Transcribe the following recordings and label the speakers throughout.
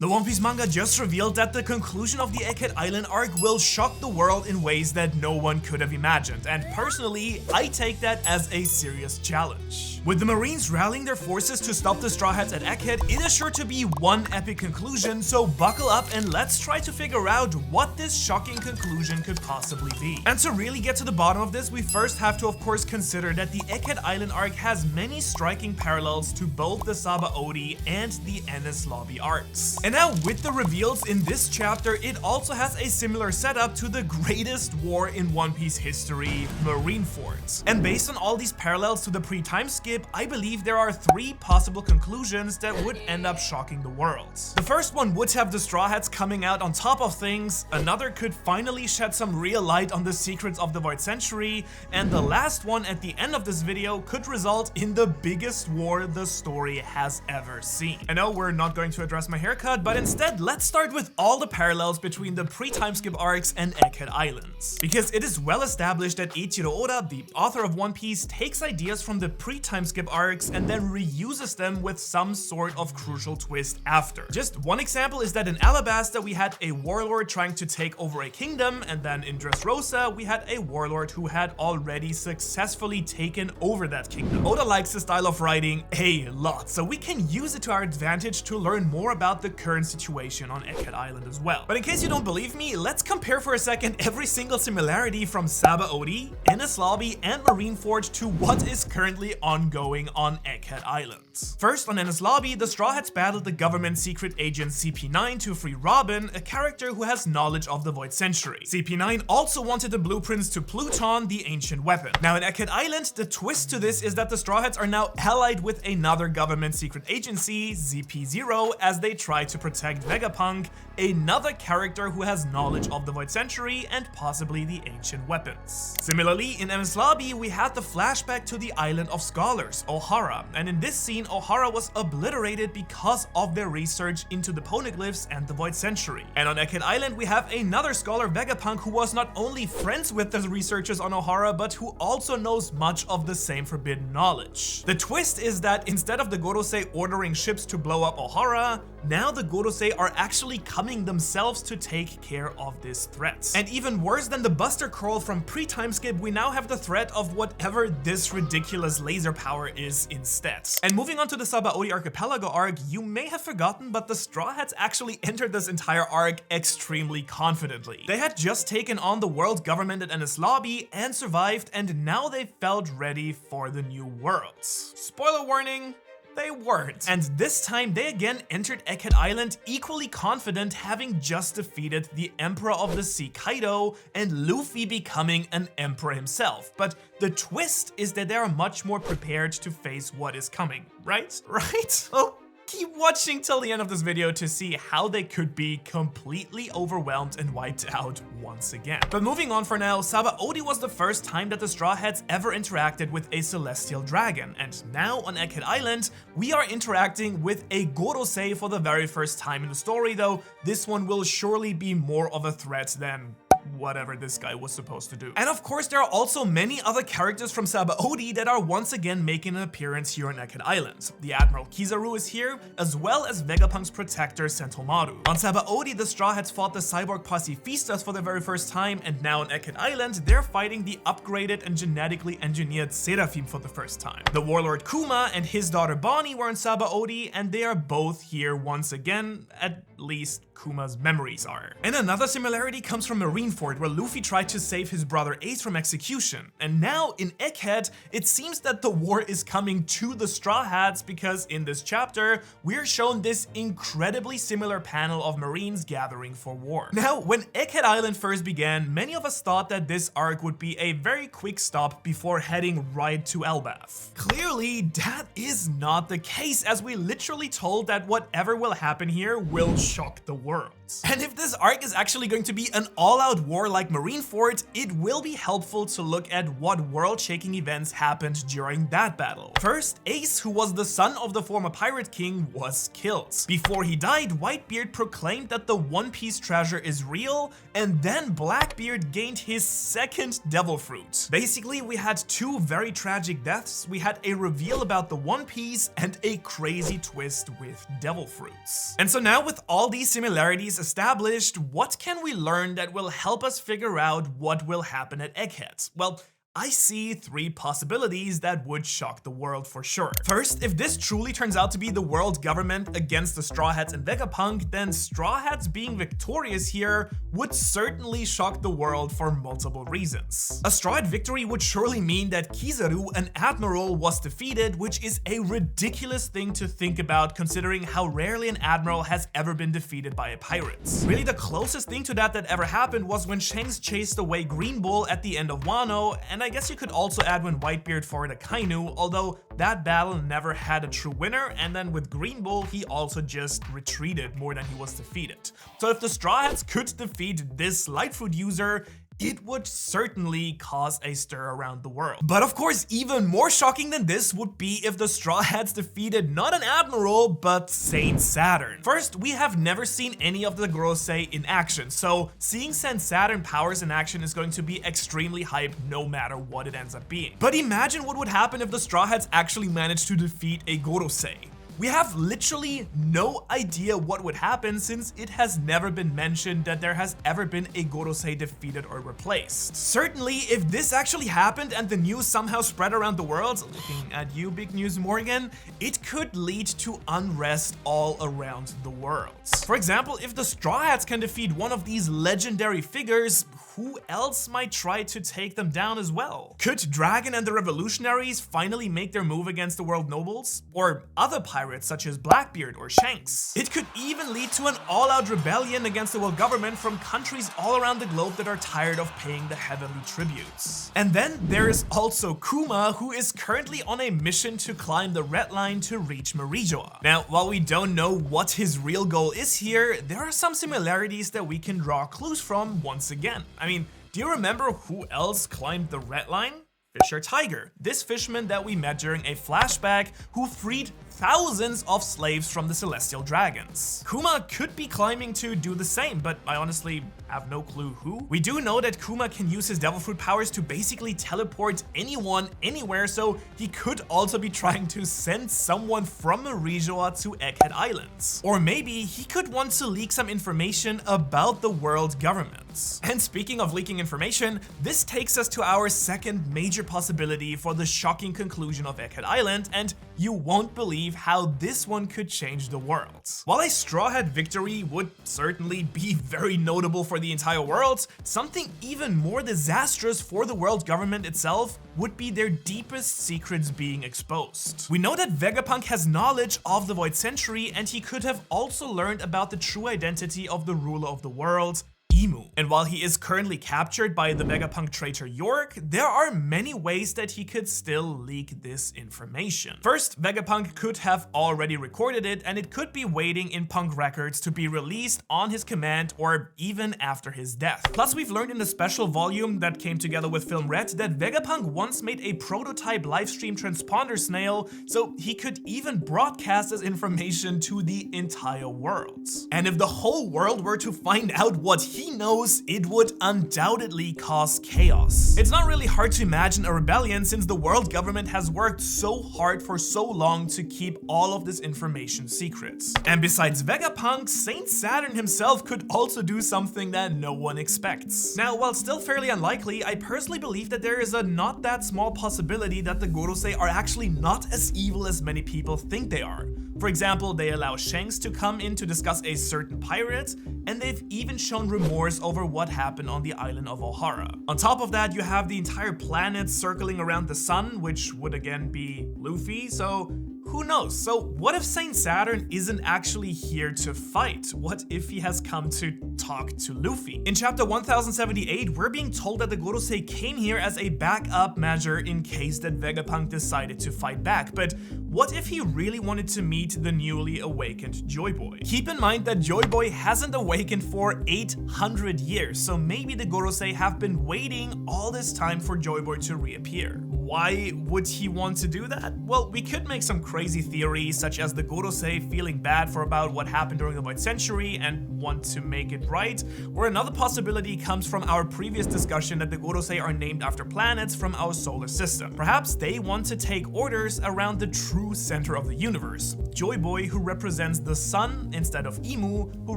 Speaker 1: The One Piece manga just revealed that the conclusion of the Egghead Island arc will shock the world in ways that no one could have imagined, and personally, I take that as a serious challenge. With the Marines rallying their forces to stop the Straw Hats at Egghead, it is sure to be one epic conclusion, so buckle up and let's try to figure out what this shocking conclusion could possibly be. And to really get to the bottom of this, we first have to of course consider that the Egghead Island arc has many striking parallels to both the 𝙻𝚎𝚐𝚐𝚗𝚍 and the Enies Lobby arcs. And now with the reveals in this chapter, it also has a similar setup to the greatest war in One Piece history, Marineford. And based on all these parallels to the pre-time skip, I believe there are three possible conclusions that would end up shocking the world. The first one would have the Straw Hats coming out on top of things, another could finally shed some real light on the secrets of the Void Century, and the last one at the end of this video could result in the biggest war the story has ever seen. I know we're not going to address my haircut, but instead let's start with all the parallels between the pre-time skip arcs and Egghead Islands. Because it is well established that Eiichiro Oda, the author of One Piece, takes ideas from the pre-time skip arcs and then reuses them with some sort of crucial twist after. Just one example is that in Alabasta we had a warlord trying to take over a kingdom, and then in Dressrosa we had a warlord who had already successfully taken over that kingdom. Oda likes the style of writing a lot, so we can use it to our advantage to learn more about the current situation on Egghead Island as well. But in case you don't believe me, let's compare for a second every single similarity from 𝙻𝚎𝚐𝚐𝚗𝚍, Enies Lobby, and Marineford to what is currently ongoing on Egghead Island. First, on Enies Lobby, the Straw Hats battled the government secret agent CP9 to free Robin, a character who has knowledge of the Void Century. CP9 also wanted the blueprints to Pluton, the ancient weapon. Now in Egghead Island, the twist to this is that the Straw Hats are now allied with another government secret agency, ZP0, as they try to protect Vegapunk, another character who has knowledge of the Void Century and possibly the ancient weapons. Similarly, in Enies Lobby, we had the flashback to the Island of Scholars, Ohara, and in this scene, Ohara was obliterated because of their research into the poneglyphs and the Void Century. And on Egghead Island, we have another scholar, Vegapunk, who was not only friends with the researchers on Ohara, but who also knows much of the same forbidden knowledge. The twist is that instead of the Gorosei ordering ships to blow up Ohara, now the Gorosei are actually coming themselves to take care of this threat. And even worse than the Buster Curl from pre-time skip, we now have the threat of whatever this ridiculous laser power is instead. And moving on to the 𝙻𝚎𝚐𝚐𝚗𝚍 Archipelago arc, you may have forgotten, but the Straw Hats actually entered this entire arc extremely confidently. They had just taken on the world government at Enies Lobby and survived, and now they felt ready for the new world. Spoiler warning, they weren't. And this time they again entered Egghead Island equally confident, having just defeated the Emperor of the Sea Kaido and Luffy becoming an emperor himself. But the twist is that they are much more prepared to face what is coming, right? Right? Oh. Keep watching till the end of this video to see how they could be completely overwhelmed and wiped out once again. But moving on for now, 𝙻𝚎𝚐𝚐𝚗𝚍 was the first time that the Straw Hats ever interacted with a celestial dragon, and now on Egghead Island, we are interacting with a Gorosei for the very first time in the story, though this one will surely be more of a threat than whatever this guy was supposed to do. And of course, there are also many other characters from 𝙻𝚎𝚐𝚐𝚗𝚍 that are once again making an appearance here on Egghead Island. The Admiral Kizaru is here, as well as Vegapunk's protector Sentomaru. On 𝙻𝚎𝚐𝚐𝚗𝚍, the Straw Hats fought the cyborg pacifistas for the very first time, and now on Egghead Island, they're fighting the upgraded and genetically engineered Seraphim for the first time. The warlord Kuma and his daughter Bonnie were on 𝙻𝚎𝚐𝚐𝚗𝚍, and they are both here once again, at least Kuma's memories are. And another similarity comes from Marineford, where Luffy tried to save his brother Ace from execution. And now in Egghead, it seems that the war is coming to the Straw Hats, because in this chapter, we're shown this incredibly similar panel of Marines gathering for war. Now, when Egghead Island first began, many of us thought that this arc would be a very quick stop before heading right to Elbaf. Clearly, that is not the case, as we literally told that whatever will happen here will shock the world. And if this arc is actually going to be an all-out war like Marineford, it will be helpful to look at what world-shaking events happened during that battle. First, Ace, who was the son of the former Pirate King, was killed. Before he died, Whitebeard proclaimed that the One Piece treasure is real, and then Blackbeard gained his second Devil Fruit. Basically, we had two very tragic deaths. We had a reveal about the One Piece and a crazy twist with Devil Fruits. And so now, with all all these similarities established, what can we learn that will help us figure out what will happen at Egghead? Well, I see 3 possibilities that would shock the world for sure. First, if this truly turns out to be the world government against the Straw Hats and Vegapunk, then Straw Hats being victorious here would certainly shock the world for multiple reasons. A Straw Hat victory would surely mean that Kizaru, an admiral, was defeated, which is a ridiculous thing to think about considering how rarely an admiral has ever been defeated by a pirate. Really, the closest thing to that ever happened was when Shanks chased away Green Bull at the end of Wano, and I guess you could also add when Whitebeard fought Akainu, although that battle never had a true winner, and then with Green Bull he also just retreated more than he was defeated. So if the Straw Hats could defeat this Lightfoot user, it would certainly cause a stir around the world. But of course, even more shocking than this would be if the Straw Hats defeated not an admiral, but Saint Saturn. First, we have never seen any of the Gorosei in action, so seeing Saint Saturn powers in action is going to be extremely hype no matter what it ends up being. But imagine what would happen if the Straw Hats actually managed to defeat a Gorosei. We have literally no idea what would happen since it has never been mentioned that there has ever been a Gorosei defeated or replaced. Certainly, if this actually happened and the news somehow spread around the world, looking at you, Big News Morgan, it could lead to unrest all around the world. For example, if the Straw Hats can defeat one of these legendary figures, who else might try to take them down as well? Could Dragon and the Revolutionaries finally make their move against the world nobles? Or other pirates such as Blackbeard or Shanks? It could even lead to an all-out rebellion against the world government from countries all around the globe that are tired of paying the heavenly tributes. And then there is also Kuma, who is currently on a mission to climb the Red Line to reach Marijoa. Now, while we don't know what his real goal is here, there are some similarities that we can draw clues from once again. I mean, do you remember who else climbed the Red Line? Fisher Tiger, this fisherman that we met during a flashback who freed thousands of slaves from the Celestial Dragons. Kuma could be climbing to do the same, but I honestly have no clue who. We do know that Kuma can use his Devil Fruit powers to basically teleport anyone, anywhere, so he could also be trying to send someone from Marijoa to Egghead Islands. Or maybe he could want to leak some information about the world government. And speaking of leaking information, this takes us to our second major possibility for the shocking conclusion of Egghead Island, and you won't believe how this one could change the world. While a Straw Hat victory would certainly be very notable for the entire world, something even more disastrous for the world government itself would be their deepest secrets being exposed. We know that Vegapunk has knowledge of the Void Century, and he could have also learned about the true identity of the ruler of the world, Emu. And while he is currently captured by the Vegapunk traitor York, there are many ways that he could still leak this information. First, Vegapunk could have already recorded it, and it could be waiting in Punk records to be released on his command or even after his death. Plus, we've learned in a special volume that came together with Film Red that Vegapunk once made a prototype livestream transponder snail, so he could even broadcast this information to the entire world. And if the whole world were to find out what he knows, it would undoubtedly cause chaos. It's not really hard to imagine a rebellion since the world government has worked so hard for so long to keep all of this information secret. And besides Vegapunk, Saint Saturn himself could also do something that no one expects. Now, while still fairly unlikely, I personally believe that there is a not that small possibility that the Gorosei are actually not as evil as many people think they are. For example, they allow Shanks to come in to discuss a certain pirate, and they've even shown remorse over what happened on the island of Ohara. On top of that, you have the entire planet circling around the sun, which would again be Luffy, so who knows? So what if Saint Saturn isn't actually here to fight? What if he has come to talk to Luffy? In chapter 1078, we're being told that the Gorosei came here as a backup measure in case that Vegapunk decided to fight back. But what if he really wanted to meet the newly awakened Joy Boy? Keep in mind that Joy Boy hasn't awakened for 800 years, so maybe the Gorosei have been waiting all this time for Joy Boy to reappear. why would he want to do that? Well, we could make some crazy theories, such as the Gorosei feeling bad for about what happened during the Void Century and want to make it right, or another possibility comes from our previous discussion that the Gorosei are named after planets from our solar system. Perhaps they want to take orders around the true center of the universe, Joy Boy, who represents the sun, instead of Imu, who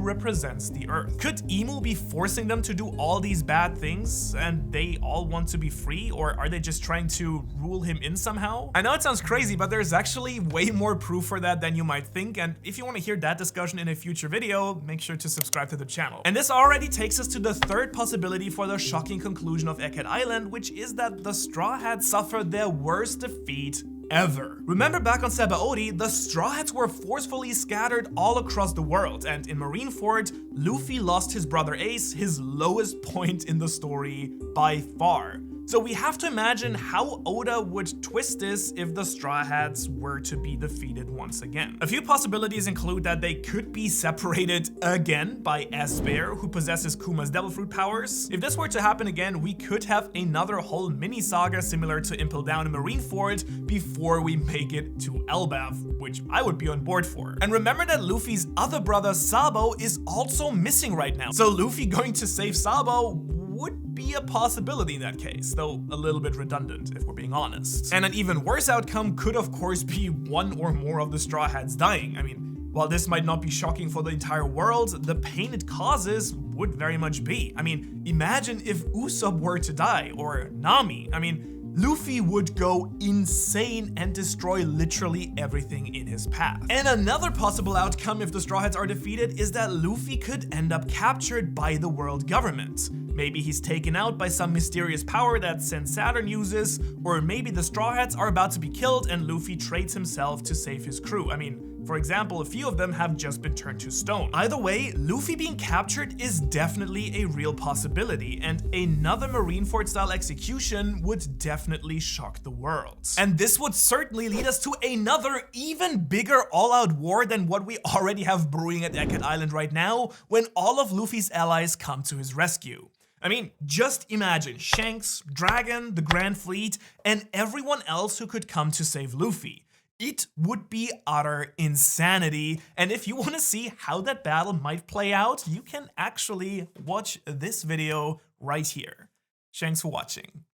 Speaker 1: represents the earth. Could Imu be forcing them to do all these bad things and they all want to be free, or are they just trying to rule him in somehow? I know it sounds crazy, but there's actually way more proof for that than you might think, and if you want to hear that discussion in a future video, make sure to subscribe to the channel. And this already takes us to the third possibility for the shocking conclusion of Egghead Island, which is that the Straw Hats suffered their worst defeat ever. Remember back on 𝙻𝚎𝚐𝚐𝚗𝚍, the Straw Hats were forcefully scattered all across the world, and in Marineford, Luffy lost his brother Ace, his lowest point in the story by far. So we have to imagine how Oda would twist this if the Straw Hats were to be defeated once again. A few possibilities include that they could be separated again by 𝙻𝚎𝚐𝚐, who possesses Kuma's Devil Fruit powers. If this were to happen again, we could have another whole mini-saga similar to Impel Down in Marineford before we make it to Elbaf, which I would be on board for. And remember that Luffy's other brother Sabo is also missing right now. So Luffy going to save Sabo would be a possibility in that case, though a little bit redundant if we're being honest. And an even worse outcome could of course be one or more of the Straw Hats dying. I mean, while this might not be shocking for the entire world, the pain it causes would very much be. I mean, imagine if Usopp were to die, or Nami. I mean, Luffy would go insane and destroy literally everything in his path. And another possible outcome if the Straw Hats are defeated is that Luffy could end up captured by the world government. Maybe he's taken out by some mysterious power that Saint Saturn uses, or maybe the Straw Hats are about to be killed and Luffy trades himself to save his crew. I mean, for example, a few of them have just been turned to stone. Either way, Luffy being captured is definitely a real possibility, and another Marineford-style execution would definitely shock the world. And this would certainly lead us to another even bigger all-out war than what we already have brewing at Egghead Island right now, when all of Luffy's allies come to his rescue. I mean, just imagine Shanks, Dragon, the Grand Fleet, and everyone else who could come to save Luffy. It would be utter insanity, and if you want to see how that battle might play out, you can actually watch this video right here. Thanks for watching.